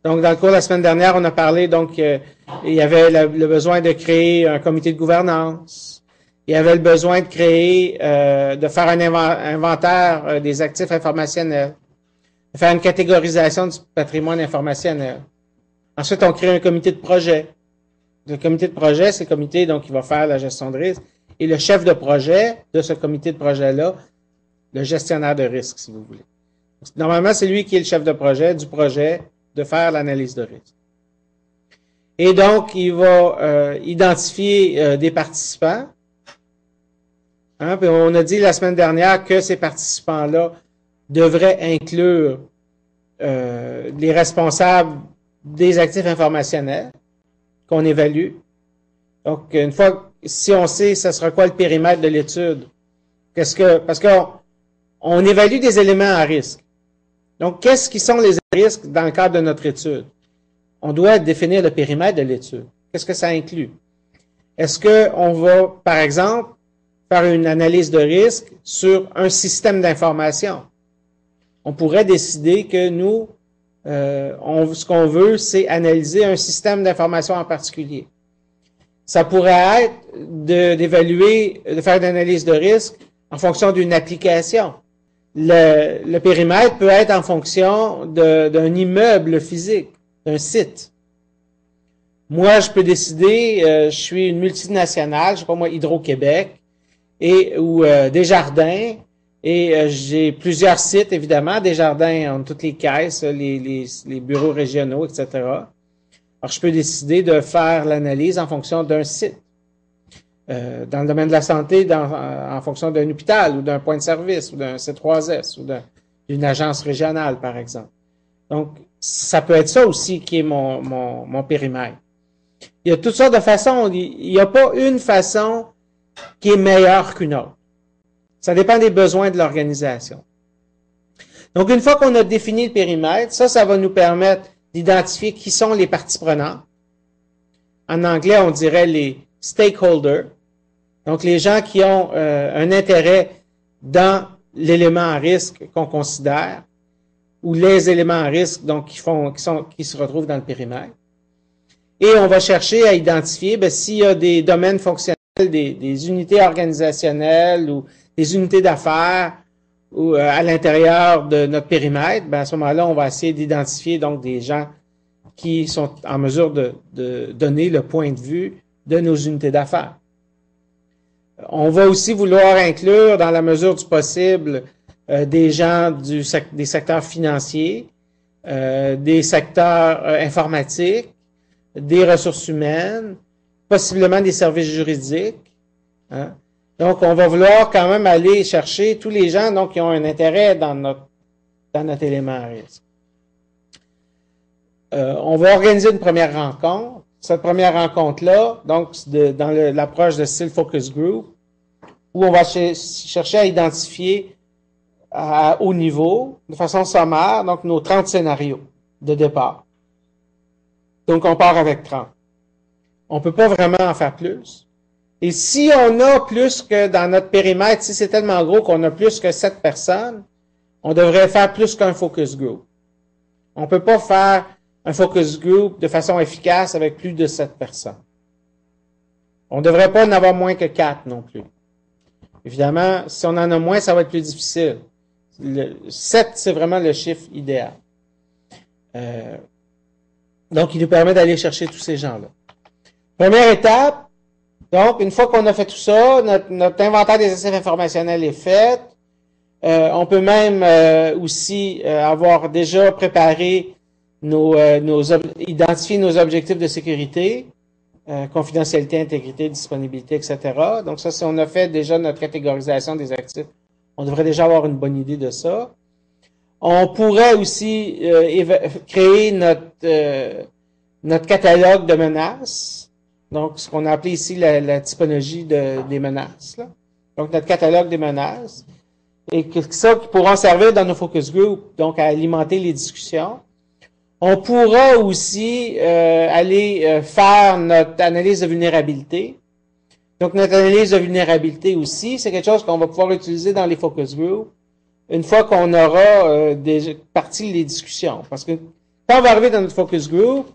Donc, dans le cours de la semaine dernière, on a parlé, donc, il y avait le besoin de créer un comité de gouvernance. Il y avait le besoin de créer, de faire un inventaire des actifs informationnels, de faire une catégorisation du patrimoine informationnel. Ensuite, on crée un comité de projet. Le comité de projet, c'est le comité, donc, qui va faire la gestion de risque. Et le chef de projet de ce comité de projet-là, le gestionnaire de risque, si vous voulez. Normalement, c'est lui qui est le chef de projet, du projet, de faire l'analyse de risque. Et donc, il va identifier des participants. Hein, puis on a dit la semaine dernière que ces participants-là devraient inclure les responsables des actifs informationnels qu'on évalue. Donc, une fois, si on sait, ce sera quoi le périmètre de l'étude? Parce qu'on évalue des éléments à risque. Donc, qu'est-ce qui sont les risques dans le cadre de notre étude? On doit définir le périmètre de l'étude. Qu'est-ce que ça inclut? Est-ce qu'on va, par exemple, faire une analyse de risque sur un système d'information? On pourrait décider que nous, ce qu'on veut, c'est analyser un système d'information en particulier. Ça pourrait être d'évaluer, de faire une analyse de risque en fonction d'une application. Le périmètre peut être en fonction d'un immeuble physique, d'un site. Moi, je peux décider, je suis une multinationale, je sais pas moi, Hydro-Québec, ou Desjardins, et j'ai plusieurs sites, évidemment. Desjardins ont toutes les caisses, les bureaux régionaux, etc. Alors, je peux décider de faire l'analyse en fonction d'un site. Dans le domaine de la santé, en fonction d'un hôpital ou d'un point de service ou d'un C3S ou d'une agence régionale, par exemple. Donc, ça peut être ça aussi qui est mon périmètre. Il y a toutes sortes de façons. Il n'y a pas une façon qui est meilleure qu'une autre. Ça dépend des besoins de l'organisation. Donc, une fois qu'on a défini le périmètre, ça va nous permettre d'identifier qui sont les parties prenantes. En anglais, on dirait les stakeholders. Donc, les gens qui ont un intérêt dans l'élément à risque qu'on considère, ou les éléments à risque donc qui se retrouvent dans le périmètre. Et on va chercher à identifier s'il y a des domaines fonctionnels, des unités organisationnelles ou des unités d'affaires ou à l'intérieur de notre périmètre, à ce moment-là, on va essayer d'identifier donc des gens qui sont en mesure de donner le point de vue de nos unités d'affaires. On va aussi vouloir inclure, dans la mesure du possible, des gens des secteurs financiers, des secteurs informatiques, des ressources humaines, possiblement des services juridiques. Hein. Donc, on va vouloir quand même aller chercher tous les gens donc, qui ont un intérêt dans notre élément à risque. On va organiser une première rencontre. Cette première rencontre-là, donc, dans l'approche de style focus group, où on va chercher à identifier à haut niveau, de façon sommaire, donc nos 30 scénarios de départ. Donc, on part avec 30. On peut pas vraiment en faire plus. Et si on a plus que dans notre périmètre, si c'est tellement gros qu'on a plus que 7 personnes, on devrait faire plus qu'un focus group. On peut pas faire un focus group de façon efficace avec plus de 7 personnes. On ne devrait pas en avoir moins que 4 non plus. Évidemment, si on en a moins, ça va être plus difficile. 7, c'est vraiment le chiffre idéal. Donc, il nous permet d'aller chercher tous ces gens-là. Première étape, donc, une fois qu'on a fait tout ça, notre inventaire des actifs informationnels est fait. On peut même aussi avoir déjà préparé identifier nos objectifs de sécurité, confidentialité, intégrité, disponibilité, etc. Donc ça, si on a fait déjà notre catégorisation des actifs, on devrait déjà avoir une bonne idée de ça. On pourrait aussi créer notre catalogue de menaces, donc ce qu'on a appelé ici la typologie des menaces. Là. Donc notre catalogue des menaces, et ça qui pourront servir dans nos focus group, donc à alimenter les discussions. On pourra aussi aller faire notre analyse de vulnérabilité. Donc, notre analyse de vulnérabilité aussi, c'est quelque chose qu'on va pouvoir utiliser dans les focus group une fois qu'on aura parti les discussions. Parce que Quand on va arriver dans notre focus group,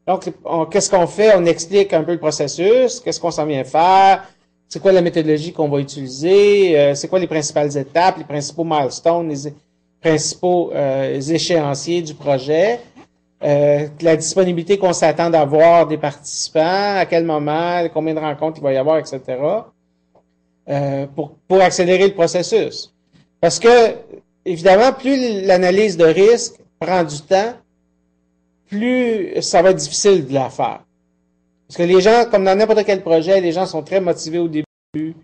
donc, qu'est-ce qu'on fait? On explique un peu le processus, qu'est-ce qu'on s'en vient faire, c'est quoi la méthodologie qu'on va utiliser, c'est quoi les principales étapes, les principaux milestones, les principaux échéanciers du projet, la disponibilité qu'on s'attend d'avoir des participants, à quel moment, combien de rencontres il va y avoir, etc., pour accélérer le processus. Parce que, évidemment, plus l'analyse de risque prend du temps, plus ça va être difficile de la faire. Parce que les gens, comme dans n'importe quel projet, les gens sont très motivés au début,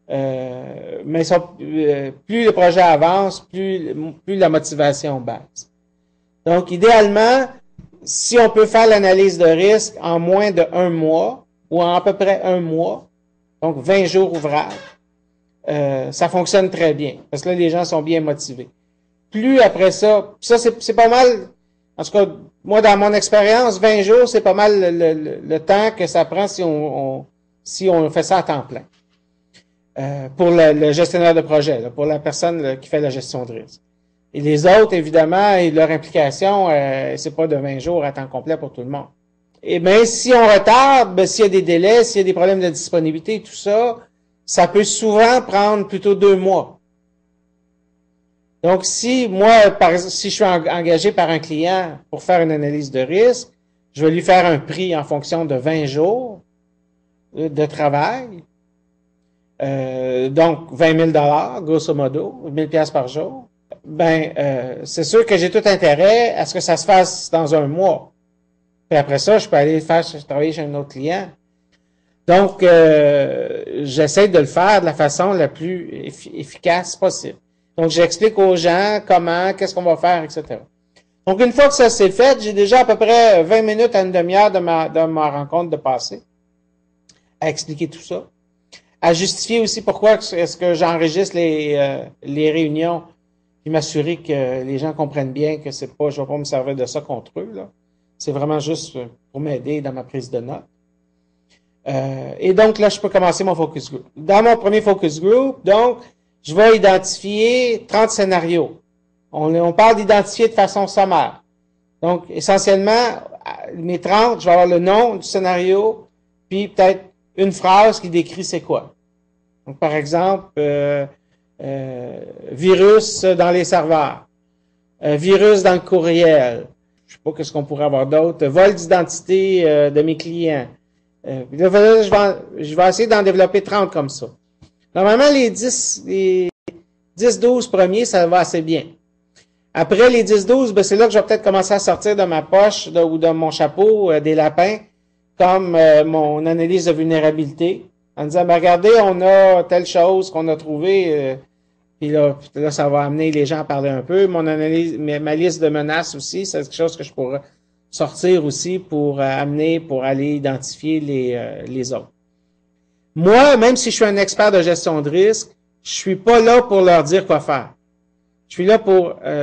mais plus le projet avance, plus la motivation baisse. Donc, idéalement, si on peut faire l'analyse de risque en moins de 1 mois, ou en à peu près 1 mois, donc 20 jours ouvrables, ça fonctionne très bien, parce que là, les gens sont bien motivés. Plus après ça c'est pas mal, en tout cas, moi, dans mon expérience, 20 jours, c'est pas mal le temps que ça prend si on fait ça à temps plein. Pour le gestionnaire de projet, là, pour la personne qui fait la gestion de risque. Et les autres, évidemment, et leur implication, c'est pas de 20 jours à temps complet pour tout le monde. Et bien, si on retarde, s'il y a des délais, s'il y a des problèmes de disponibilité, tout ça, ça peut souvent prendre plutôt 2 mois. Donc, si je suis engagé par un client pour faire une analyse de risque, je vais lui faire un prix en fonction de 20 jours de travail. Donc, 20 000 grosso modo, 1 000 par jour. C'est sûr que j'ai tout intérêt à ce que ça se fasse dans 1 mois. Puis après ça, je peux aller travailler chez un autre client. Donc, j'essaie de le faire de la façon la plus efficace possible. Donc, j'explique aux gens comment, qu'est-ce qu'on va faire, etc. Donc, une fois que ça s'est fait, j'ai déjà à peu près 20 minutes à une demi-heure de ma rencontre de passé à expliquer tout ça. À justifier aussi pourquoi est-ce que j'enregistre les réunions et m'assurer que les gens comprennent bien que c'est pas, je vais pas me servir de ça contre eux, là. C'est vraiment juste pour m'aider dans ma prise de notes. Et donc, là, je peux commencer mon focus group. Dans mon premier focus group, donc, je vais identifier 30 scénarios. On parle d'identifier de façon sommaire. Donc, essentiellement, mes 30, je vais avoir le nom du scénario, puis peut-être une phrase qui décrit c'est quoi. Donc, par exemple, virus dans les serveurs, virus dans le courriel, je sais pas qu'est-ce qu'on pourrait avoir d'autre, vol d'identité de mes clients. Je vais essayer d'en développer 30 comme ça. Normalement, les 10-12 premiers, ça va assez bien. Après les 10-12, c'est là que je vais peut-être commencer à sortir de ma poche ou de mon chapeau des lapins, comme mon analyse de vulnérabilité, en disant, regardez, on a telle chose qu'on a trouvé, puis là, ça va amener les gens à parler un peu. Mon analyse, ma liste de menaces aussi, c'est quelque chose que je pourrais sortir aussi pour aller identifier les autres. Moi, même si je suis un expert de gestion de risque, je suis pas là pour leur dire quoi faire. Je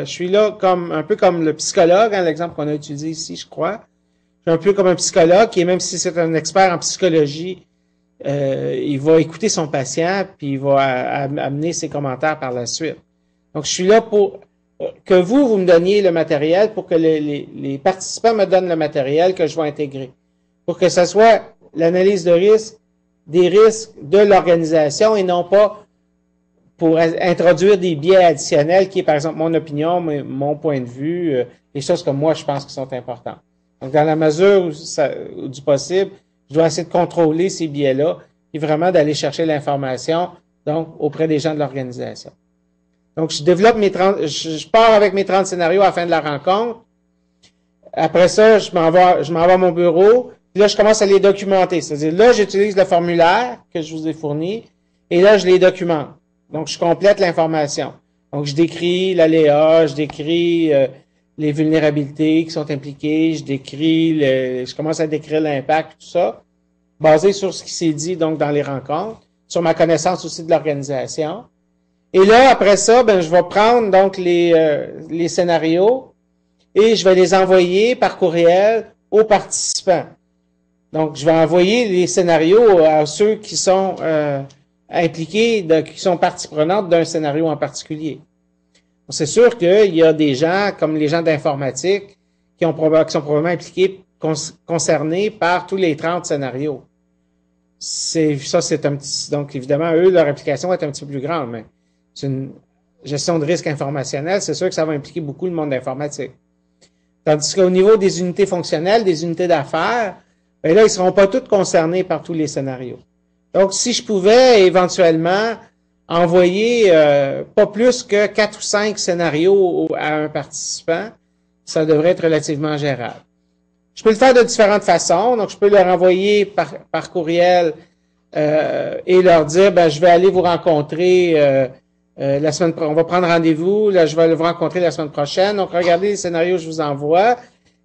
suis là comme un peu comme le psychologue, hein, l'exemple qu'on a utilisé ici, je crois. Je suis un peu comme un psychologue qui, même si c'est un expert en psychologie, il va écouter son patient puis il va amener ses commentaires par la suite. Donc, je suis là pour que vous me donniez le matériel, pour que les participants me donnent le matériel que je vais intégrer. Pour que ce soit l'analyse de risque, des risques de l'organisation et non pas pour introduire des biais additionnels qui est, par exemple, mon opinion, mon point de vue, les choses que moi, je pense qui sont importantes. Donc, dans la mesure du possible, je dois essayer de contrôler ces biais-là et vraiment d'aller chercher l'information, donc, auprès des gens de l'organisation. Donc, je pars avec mes 30 scénarios à la fin de la rencontre. Après ça, je m'en vais à mon bureau. Puis là, je commence à les documenter. C'est-à-dire, là, j'utilise le formulaire que je vous ai fourni et là, je les documente. Donc, je complète l'information. Donc, je décris l'aléa, je décris les vulnérabilités qui sont impliquées, je commence à décrire l'impact, tout ça, basé sur ce qui s'est dit donc dans les rencontres, sur ma connaissance aussi de l'organisation. Et là, après ça, je vais prendre donc les scénarios et je vais les envoyer par courriel aux participants. Donc, je vais envoyer les scénarios à ceux qui sont impliqués, qui sont partie prenante d'un scénario en particulier. C'est sûr qu'il y a des gens, comme les gens d'informatique, qui sont probablement impliqués, concernés par tous les 30 scénarios. C'est un petit, donc évidemment, eux, leur application est un petit peu plus grande, mais c'est une gestion de risque informationnel, c'est sûr que ça va impliquer beaucoup le monde informatique. Tandis qu'au niveau des unités fonctionnelles, des unités d'affaires, ben là, ils seront pas tous concernés par tous les scénarios. Donc, si je pouvais éventuellement envoyer pas plus que 4 ou 5 scénarios à un participant, ça devrait être relativement gérable. Je peux le faire de différentes façons. Donc, je peux leur envoyer par courriel et leur dire, ben, je vais aller vous rencontrer la semaine prochaine. On va prendre rendez-vous. Là, je vais vous rencontrer la semaine prochaine. Donc, regardez les scénarios que je vous envoie.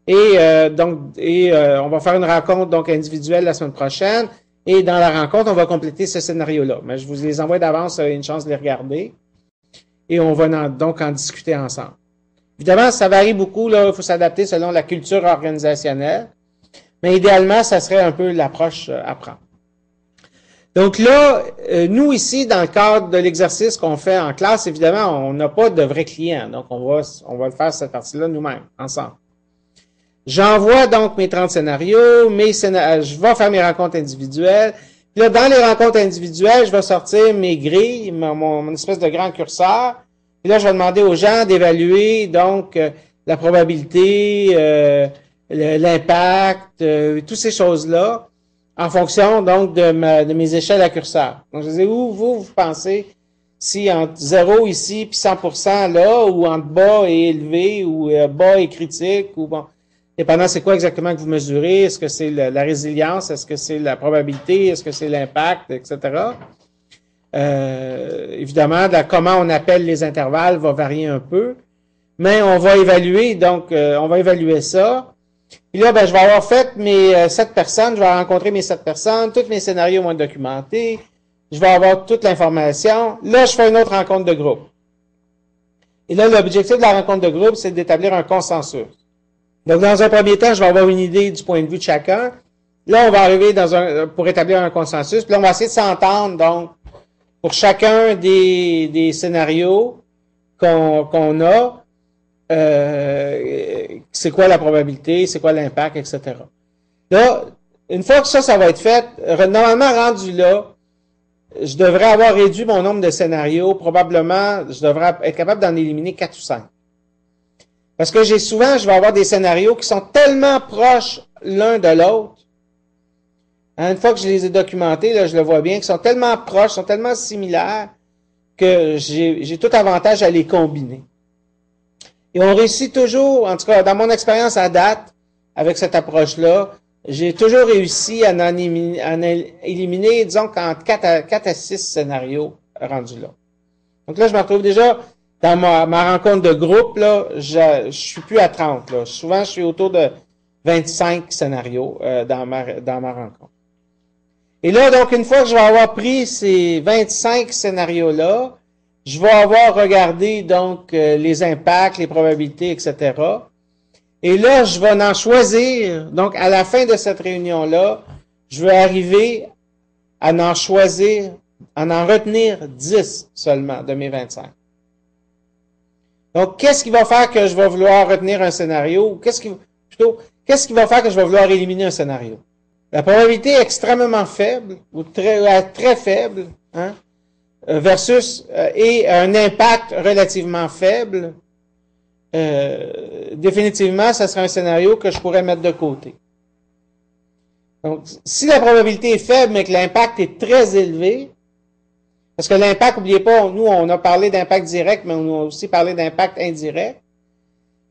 Et on va faire une rencontre donc individuelle la semaine prochaine. Et dans la rencontre, on va compléter ce scénario-là. Mais je vous les envoie d'avance, une chance de les regarder. Et on va donc en discuter ensemble. Évidemment, ça varie beaucoup, là, il faut s'adapter selon la culture organisationnelle. Mais idéalement, ça serait un peu l'approche à prendre. Donc là, nous ici, dans le cadre de l'exercice qu'on fait en classe, évidemment, on n'a pas de vrais clients. Donc, on va le faire cette partie-là nous-mêmes, ensemble. J'envoie donc mes 30 scénarios, je vais faire mes rencontres individuelles. Puis là, dans les rencontres individuelles, je vais sortir mes grilles, mon espèce de grand curseur. Puis là, je vais demander aux gens d'évaluer donc la probabilité, l'impact, toutes ces choses-là, en fonction donc de mes échelles à curseur. Donc, je disais, où vous pensez si entre 0 ici puis 100% là, ou entre bas et élevé, ou bas et critique, ou bon, dépendant c'est quoi exactement que vous mesurez, est-ce que c'est la résilience, est-ce que c'est la probabilité, est-ce que c'est l'impact, etc. Évidemment, comment on appelle les intervalles va varier un peu, mais on va évaluer, donc on va évaluer ça. Puis là, ben, je vais avoir fait mes 7 personnes, je vais rencontrer mes 7 personnes, tous mes scénarios vont être documentés, je vais avoir toute l'information. Là, je fais une autre rencontre de groupe. Et là, l'objectif de la rencontre de groupe, c'est d'établir un consensus. Donc, dans un premier temps, je vais avoir une idée du point de vue de chacun. Là, on va arriver pour établir un consensus. Puis là, on va essayer de s'entendre, donc, pour chacun des scénarios qu'on a, c'est quoi la probabilité, c'est quoi l'impact, etc. Là, une fois que ça va être fait, normalement rendu là, je devrais avoir réduit mon nombre de scénarios. Probablement, je devrais être capable d'en éliminer 4 ou 5. Parce que je vais avoir des scénarios qui sont tellement proches l'un de l'autre. Une fois que je les ai documentés, là, je le vois bien, qu'ils sont tellement proches, sont tellement similaires, que j'ai tout avantage à les combiner. Et on réussit toujours, en tout cas, dans mon expérience à date, avec cette approche-là, j'ai toujours réussi à en éliminer, disons, entre 4 à 6 scénarios rendus là. Donc là, je me retrouve déjà dans ma rencontre de groupe, là, je suis plus à 30, là. Souvent, je suis autour de 25 scénarios dans ma rencontre. Et là, donc, une fois que je vais avoir pris ces 25 scénarios-là, je vais avoir regardé, donc, les impacts, les probabilités, etc. Et là, je vais en choisir. Donc, à la fin de cette réunion-là, je vais arriver à en choisir, à en retenir 10 seulement de mes 25. Donc, qu'est-ce qui va faire que je vais vouloir retenir un scénario? Qu'est-ce qui va faire que je vais vouloir éliminer un scénario? La probabilité est extrêmement faible, ou très faible, hein, versus et un impact relativement faible, définitivement, ça serait un scénario que je pourrais mettre de côté. Donc, si la probabilité est faible, mais que l'impact est très élevé, parce que l'impact, n'oubliez pas, nous, on a parlé d'impact direct, mais on a aussi parlé d'impact indirect.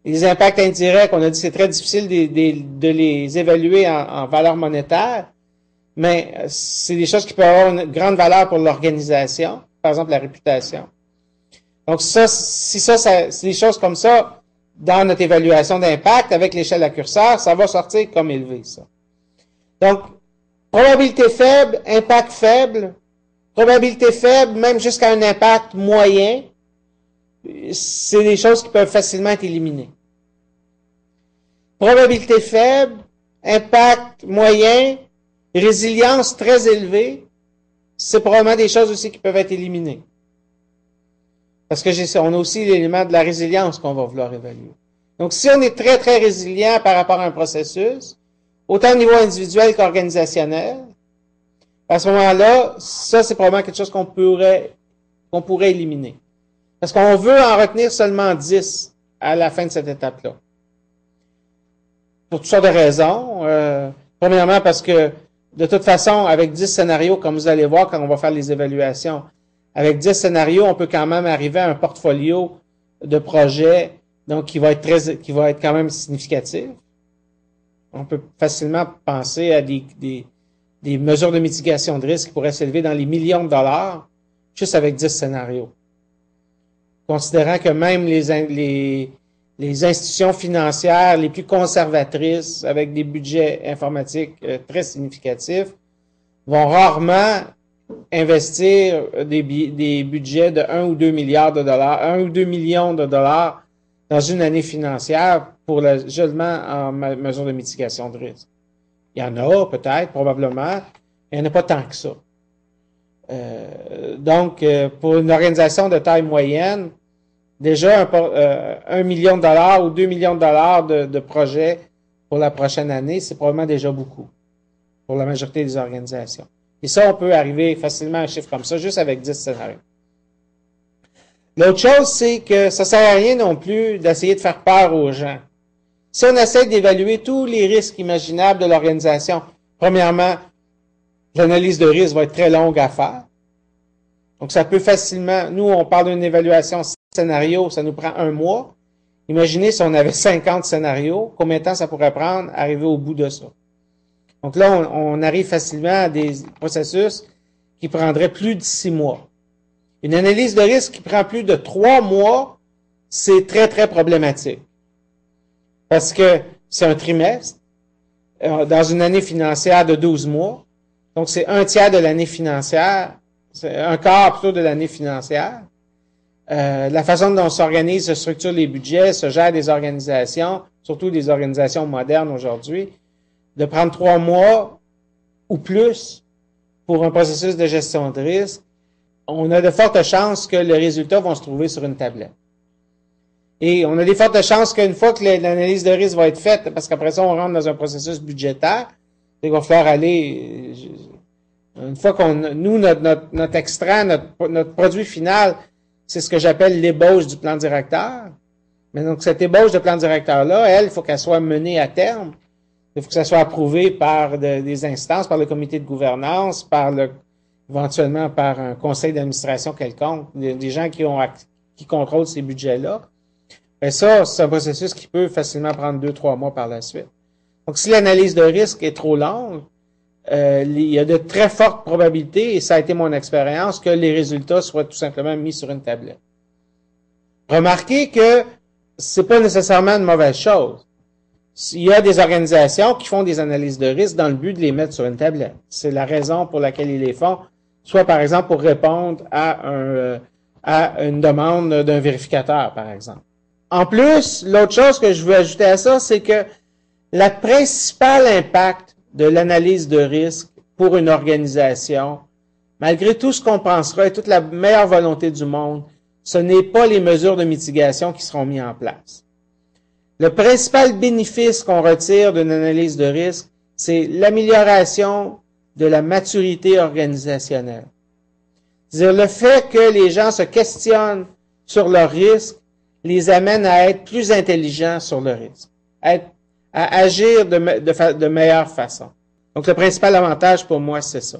Les impacts indirects, on a dit que c'est très difficile de les évaluer en valeur monétaire, mais c'est des choses qui peuvent avoir une grande valeur pour l'organisation, par exemple la réputation. Donc c'est des choses comme ça, dans notre évaluation d'impact, avec l'échelle à curseur, ça va sortir comme élevé, ça. Donc, probabilité faible, impact faible, probabilité faible, même jusqu'à un impact moyen, c'est des choses qui peuvent facilement être éliminées. Probabilité faible, impact moyen, résilience très élevée, c'est probablement des choses aussi qui peuvent être éliminées. Parce que on a aussi l'élément de la résilience qu'on va vouloir évaluer. Donc, si on est très, très résilient par rapport à un processus, autant au niveau individuel qu'organisationnel, à ce moment-là, ça, c'est probablement quelque chose qu'on pourrait éliminer. Parce qu'on veut en retenir seulement 10 à la fin de cette étape-là. Pour toutes sortes de raisons. Premièrement, parce que, de toute façon, avec 10 scénarios, comme vous allez voir quand on va faire les évaluations, avec 10 scénarios, on peut quand même arriver à un portfolio de projets, donc qui va être quand même significatif. On peut facilement penser à des mesures de mitigation de risque qui pourraient s'élever dans les millions de dollars, juste avec 10 scénarios. Considérant que même les institutions financières les plus conservatrices, avec des budgets informatiques très significatifs, vont rarement investir des budgets de 1 ou 2 milliards de dollars, 1 ou 2 millions de dollars dans une année financière pour seulement en mesure de mitigation de risque. Il y en a peut-être, probablement, mais il n'y en a pas tant que ça. Donc, pour une organisation de taille moyenne, déjà 1 million de dollars ou 2 millions de dollars de projets pour la prochaine année, c'est probablement déjà beaucoup pour la majorité des organisations. Et ça, on peut arriver facilement à un chiffre comme ça, juste avec 10 scénarios. L'autre chose, c'est que ça sert à rien non plus d'essayer de faire peur aux gens. Si on essaie d'évaluer tous les risques imaginables de l'organisation, premièrement, l'analyse de risque va être très longue à faire. Donc, ça peut facilement, nous, on parle d'une évaluation scénario, ça nous prend 1 mois. Imaginez si on avait 50 scénarios, combien de temps ça pourrait prendre à arriver au bout de ça. Donc là, on arrive facilement à des processus qui prendraient plus de 6 mois. Une analyse de risque qui prend plus de 3 mois, c'est très, très problématique. Parce que c'est un trimestre, dans une année financière de 12 mois. Donc, c'est 1/3 de l'année financière, c'est 1/4 plutôt de l'année financière. La façon dont on s'organise, se structure les budgets, se gère des organisations, surtout des organisations modernes aujourd'hui, de prendre 3 mois ou plus pour un processus de gestion de risque, on a de fortes chances que les résultats vont se trouver sur une tablette. Et on a des fortes chances qu'une fois que l'analyse de risque va être faite, parce qu'après ça, on rentre dans un processus budgétaire, il va falloir aller, une fois nous, notre extrait, notre produit final, c'est ce que j'appelle l'ébauche du plan directeur. Mais donc, cette ébauche de plan directeur-là, elle, il faut qu'elle soit menée à terme. Il faut que ça soit approuvé par des instances, par le comité de gouvernance, éventuellement par un conseil d'administration quelconque, des gens qui contrôlent ces budgets-là. Et ça, c'est un processus qui peut facilement prendre 2-3 mois par la suite. Donc, si l'analyse de risque est trop longue, il y a de très fortes probabilités, et ça a été mon expérience, que les résultats soient tout simplement mis sur une tablette. Remarquez que c'est pas nécessairement une mauvaise chose. Il y a des organisations qui font des analyses de risque dans le but de les mettre sur une tablette. C'est la raison pour laquelle ils les font, soit par exemple pour répondre à une demande d'un vérificateur, par exemple. En plus, l'autre chose que je veux ajouter à ça, c'est que le principal impact de l'analyse de risque pour une organisation, malgré tout ce qu'on pensera et toute la meilleure volonté du monde, ce n'est pas les mesures de mitigation qui seront mises en place. Le principal bénéfice qu'on retire d'une analyse de risque, c'est l'amélioration de la maturité organisationnelle. C'est-à-dire le fait que les gens se questionnent sur leurs risques les amène à être plus intelligents sur le risque, à agir de meilleure façon. Donc, le principal avantage pour moi, c'est ça.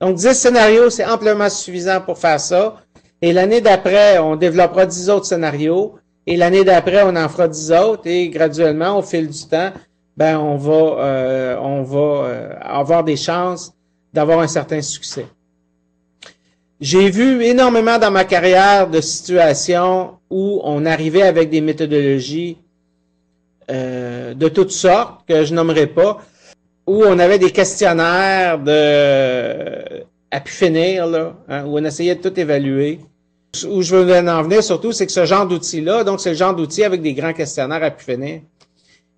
Donc, 10 scénarios, c'est amplement suffisant pour faire ça. Et l'année d'après, on développera 10 autres scénarios. Et l'année d'après, on en fera 10 autres. Et graduellement, au fil du temps, on va avoir des chances d'avoir un certain succès. J'ai vu énormément dans ma carrière de situations où on arrivait avec des méthodologies de toutes sortes, que je nommerai pas, où on avait des questionnaires à pu finir, là, hein, où on essayait de tout évaluer. Où je veux en venir surtout, c'est que ce genre d'outil-là, donc c'est le genre d'outil avec des grands questionnaires à pu finir.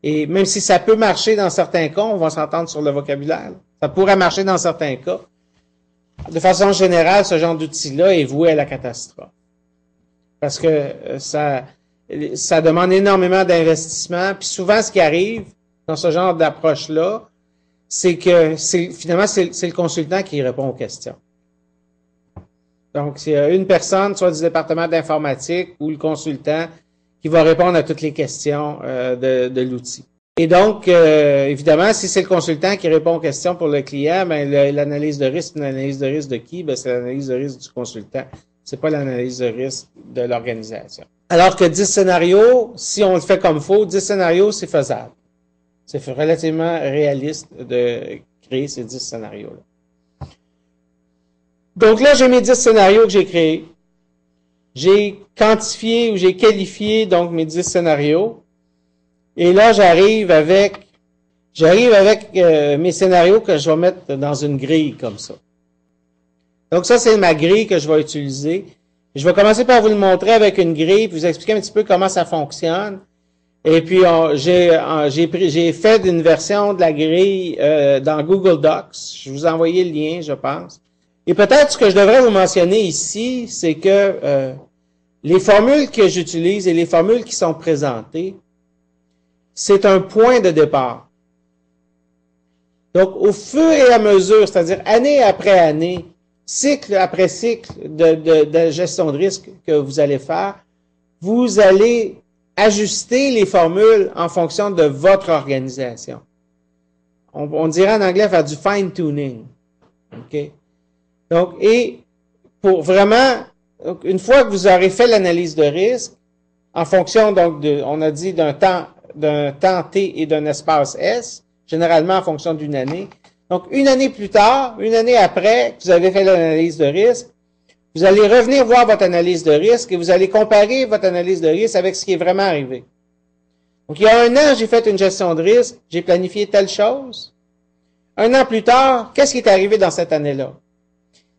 Et même si ça peut marcher dans certains cas, on va s'entendre sur le vocabulaire. Ça pourrait marcher dans certains cas. De façon générale, ce genre d'outil-là est voué à la catastrophe. Parce que ça demande énormément d'investissement. Puis souvent, ce qui arrive dans ce genre d'approche-là, c'est que finalement, c'est le consultant qui répond aux questions. Donc, c'est une personne, soit du département d'informatique ou le consultant, qui va répondre à toutes les questions de l'outil. Et donc, évidemment, si c'est le consultant qui répond aux questions pour le client, ben l'analyse de risque, l'analyse de risque de qui? Ben, c'est l'analyse de risque du consultant. C'est pas l'analyse de risque de l'organisation. Alors que 10 scénarios, si on le fait comme il faut, 10 scénarios, c'est faisable. C'est relativement réaliste de créer ces 10 scénarios-là. Donc là, j'ai mes 10 scénarios que j'ai créés. J'ai quantifié ou j'ai qualifié donc mes 10 scénarios. Et là, j'arrive avec mes scénarios que je vais mettre dans une grille comme ça. Donc ça, c'est ma grille que je vais utiliser. Je vais commencer par vous le montrer avec une grille, puis vous expliquer un petit peu comment ça fonctionne. Et puis, j'ai fait une version de la grille dans Google Docs. Je vous ai envoyé le lien, je pense. Et peut-être ce que je devrais vous mentionner ici, c'est que les formules que j'utilise et les formules qui sont présentées, c'est un point de départ. Donc, au fur et à mesure, c'est-à-dire année après année, cycle après cycle de gestion de risque que vous allez faire, vous allez ajuster les formules en fonction de votre organisation. On dirait en anglais faire du fine-tuning. OK? Donc, et pour vraiment, donc, une fois que vous aurez fait l'analyse de risque, en fonction, donc, on a dit d'un temps T et d'un espace S, généralement en fonction d'une année. Donc, une année plus tard, une année après que vous avez fait l'analyse de risque, vous allez revenir voir votre analyse de risque et vous allez comparer votre analyse de risque avec ce qui est vraiment arrivé. Donc, il y a un an, j'ai fait une gestion de risque, j'ai planifié telle chose. Un an plus tard, qu'est-ce qui est arrivé dans cette année-là?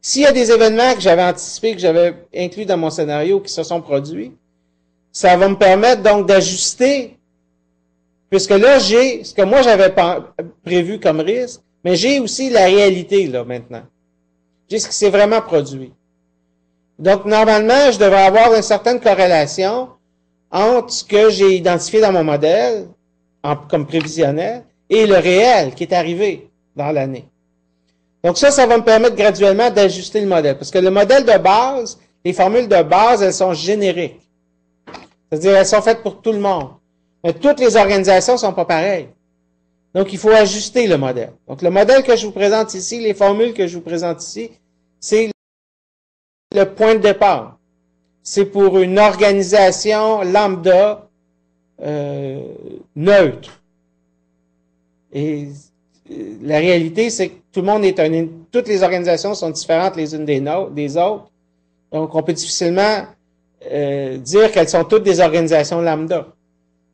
S'il y a des événements que j'avais anticipés, que j'avais inclus dans mon scénario qui se sont produits, ça va me permettre donc d'ajuster, puisque là, j'ai ce que moi j'avais prévu comme risque, mais j'ai aussi la réalité là maintenant. J'ai ce qui s'est vraiment produit. Donc, normalement, je devrais avoir une certaine corrélation entre ce que j'ai identifié dans mon modèle, comme prévisionnel, et le réel qui est arrivé dans l'année. Donc ça va me permettre graduellement d'ajuster le modèle. Parce que le modèle de base, les formules de base, elles sont génériques. C'est-à-dire, elles sont faites pour tout le monde. Mais toutes les organisations sont pas pareilles. Donc, il faut ajuster le modèle. Donc, le modèle que je vous présente ici, les formules que je vous présente ici, c'est le point de départ. C'est pour une organisation lambda neutre. Et la réalité, c'est que tout le monde toutes les organisations sont différentes les unes des autres. Donc, on peut difficilement dire qu'elles sont toutes des organisations lambda.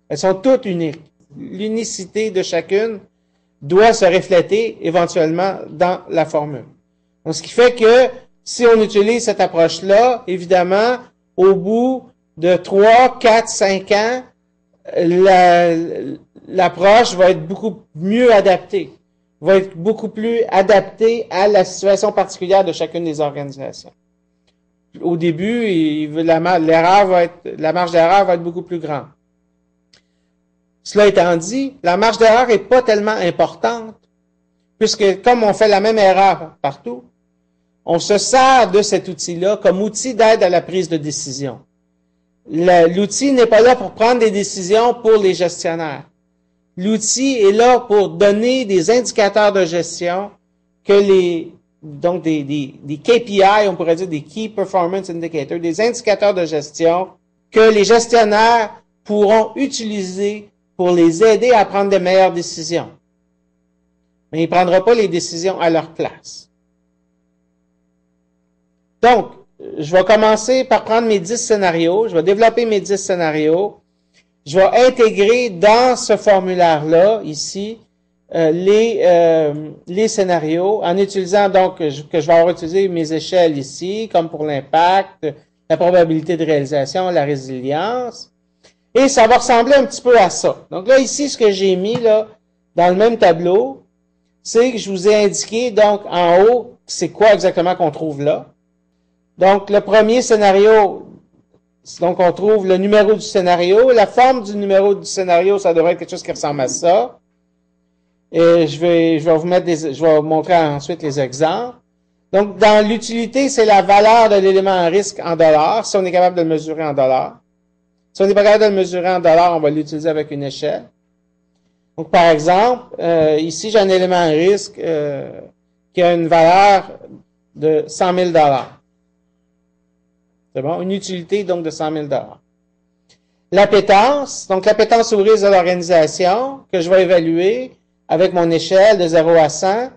Elles sont toutes uniques. L'unicité de chacune doit se refléter éventuellement dans la formule. Donc, ce qui fait que si on utilise cette approche-là, évidemment, au bout de 3, 4, 5 ans, l'approche va être beaucoup mieux adaptée, va être beaucoup plus adaptée à la situation particulière de chacune des organisations. Au début, la marge d'erreur va être beaucoup plus grande. Cela étant dit, la marge d'erreur est pas tellement importante, puisque comme on fait la même erreur partout, on se sert de cet outil-là comme outil d'aide à la prise de décision. L'outil n'est pas là pour prendre des décisions pour les gestionnaires. L'outil est là pour donner des indicateurs de gestion donc des KPI, on pourrait dire des Key Performance Indicators, des indicateurs de gestion que les gestionnaires pourront utiliser pour les aider à prendre de meilleures décisions. Mais ils ne prendront pas les décisions à leur place. Donc, je vais commencer par prendre mes 10 scénarios, je vais développer mes 10 scénarios, je vais intégrer dans ce formulaire-là, ici, les scénarios, en utilisant donc, que je vais avoir utilisé mes échelles ici, comme pour l'impact, la probabilité de réalisation, la résilience, et ça va ressembler un petit peu à ça. Donc là, ici, ce que j'ai mis, là, dans le même tableau, c'est que je vous ai indiqué, donc, en haut, c'est quoi exactement qu'on trouve là. Donc, le premier scénario, Donc, on trouve le numéro du scénario. La forme du numéro du scénario, ça devrait être quelque chose qui ressemble à ça. Et je vais vous montrer ensuite les exemples. Donc, dans l'utilité, c'est la valeur de l'élément en risque en dollars, si on est capable de le mesurer en dollars. Si on n'est pas capable de le mesurer en dollars, on va l'utiliser avec une échelle. Donc, par exemple, ici, j'ai un élément en risque qui a une valeur de 100 000 dollars. C'est bon? Une utilité, donc, de 100 000 dollars. L'appétence, donc l'appétence au risque de l'organisation, que je vais évaluer avec mon échelle de 0 à 100.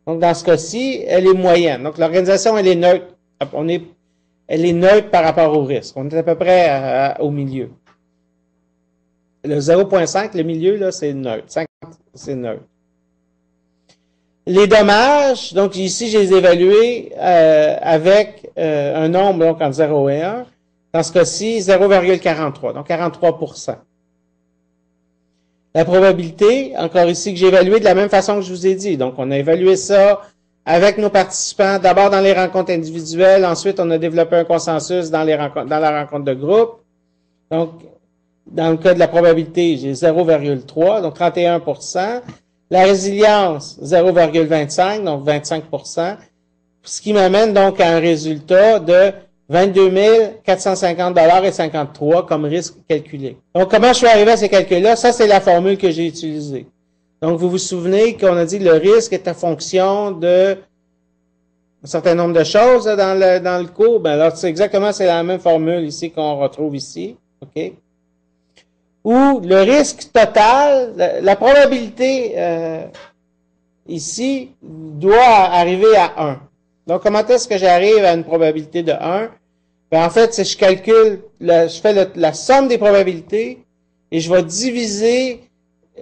Donc, dans ce cas-ci, elle est moyenne. Donc, l'organisation, elle est neutre. Elle est neutre par rapport au risque. On est à peu près au milieu. Le 0,5, le milieu, là, c'est neutre. 50, c'est neutre. Les dommages, donc ici, je les ai évalués avec un nombre, donc entre 0 et 1. Dans ce cas-ci, 0,43, donc 43%. La probabilité, encore ici, que j'ai évaluée de la même façon que je vous ai dit. Donc, on a évalué ça avec nos participants, d'abord dans les rencontres individuelles, ensuite, on a développé un consensus dans la rencontre de groupe. Donc, dans le cas de la probabilité, j'ai 0,3, donc 31%. La résilience, 0,25, donc 25%. Ce qui m'amène donc à un résultat de 22 450 et 53 comme risque calculé. Donc, comment je suis arrivé à ces calculs-là? Ça, c'est la formule que j'ai utilisée. Donc, vous vous souvenez qu'on a dit que le risque est en fonction de un certain nombre de choses là, dans le cours. Ben, alors, c'est la même formule ici qu'on retrouve ici. OK? Où le risque total, la probabilité ici doit arriver à 1. Donc, comment est-ce que j'arrive à une probabilité de 1? Ben, en fait, je calcule, je fais la somme des probabilités et je vais diviser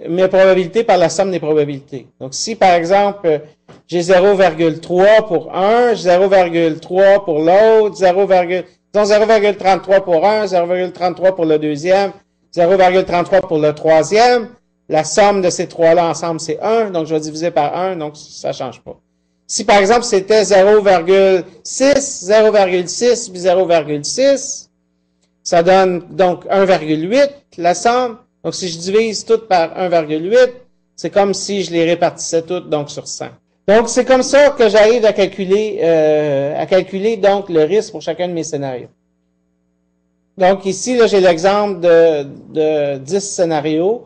mes probabilités par la somme des probabilités. Donc, si, par exemple, j'ai 0,3 pour un, 0,3 pour l'autre, 0,33 pour un, 0,33 pour le deuxième, 0,33 pour le troisième, la somme de ces trois-là ensemble, c'est 1, donc je vais diviser par 1, donc ça ne change pas. Si, par exemple, c'était 0,6, 0,6 puis 0,6, ça donne donc 1,8, la somme. Donc, si je divise tout par 1,8, c'est comme si je les répartissais toutes donc sur 100. Donc, c'est comme ça que j'arrive à calculer donc le risque pour chacun de mes scénarios. Donc, ici, là, j'ai l'exemple de 10 scénarios.